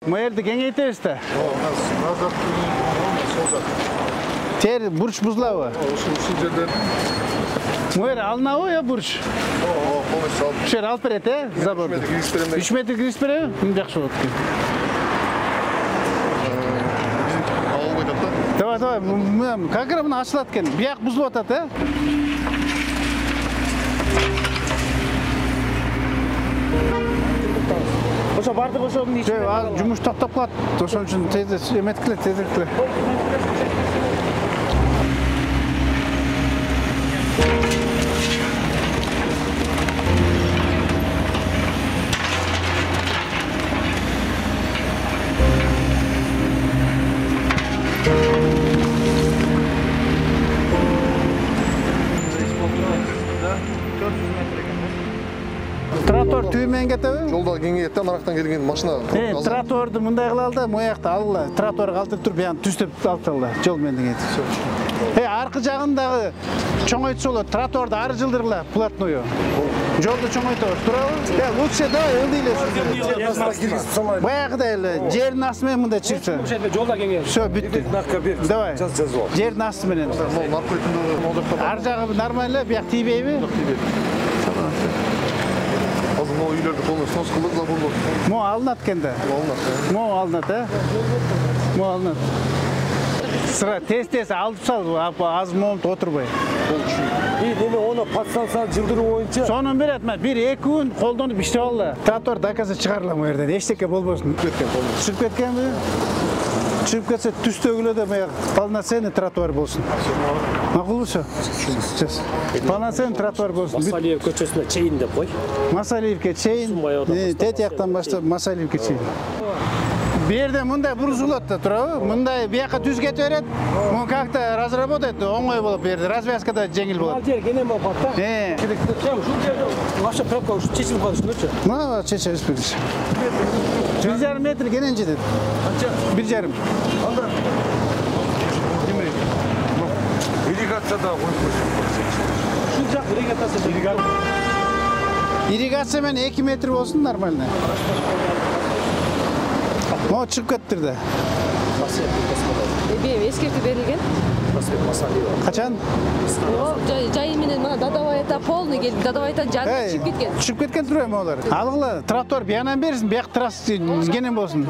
Bu yerdi kengeytebиз да. Ter burç buzlabı. Bu yer alınabı ya burç. Şu yer alıp beredi, zabor. 3 metre giriş beredi, yaxşı bolot eкен. Давай, как раз мына ачылат экен. Бияк бузулуп атат, э? Ошо барды ошонун ичинде. Жок, жумуш токтоп калат. Ошон үчүн тез эметкиле, тездеткиле. Тротуар түймен кетеби? Жолда кеңейет, анарактан келген машина. Тротуарды мындай кыла алды, моякты алгыла. Тротуар калтырып туруп, яны түстөп алып алды. Жол менен кетип. Аркы жагындагы чоңойтса болот. Тротуарды ары жылдыргыла, платную. Жолду чоңойтабыз, турабы? Лучше давай ылдыйлы. Баягыдай эле жердин асты менен мындай чыкса. Жолда кеңейет. Всё, бүттү. Давай. Жердин асты менен. Ар жагы нормально, бияк тийбейби? Mo үйлерді қолына снос қылдық да болды. Мо алынат кенде? Мо алынат, э? Мо алынат. Sıra tez alıp sal, az momut oturбай. Неме оны подстанция жылдыруу боюнча. Сонун берет, бир 2 күн колдонуп иштеп алды. Тротуар доказа чыгарылам у жерден. Эчтеке болбосун. Чыгып кеткенби? Чыгып кетсе түстөгүлөдө баягы полноценный тротуар болсун. Макулбу ошо? Полноценный тротуар болсун. Масалиев көчөсүнө чейин деп кой. Масалиевке чейин. Тет жактан баштап Масалиевке чейин. Берде мындай бурузулат да турабы? Мындай бияка түз кете берет. Муну как-то разработать оңой болуп берди. Развязкада жеңил болот. Ал жер кенен болуп калат да. Ушул жерде вообще пробка ушу чечилип калышынычы. Мына чечебиз биз. 1,5 метр кенен жетет. Канча? 1,5. Анда ирригацияда коюп койсун. Ушул жак ирригациясы. Ирригация менен 2 метр болсун нормально. Мо чыгып кеттир да. Эскертүү берилген. Качан? Жайы менен мына Дадабайта полный келип, Дадабайта жаны чыгып кеткен. Чыгып кеткен турбайбы олар? Алгыла, тротуар биянан берсин, бияк трасса кенен болсун.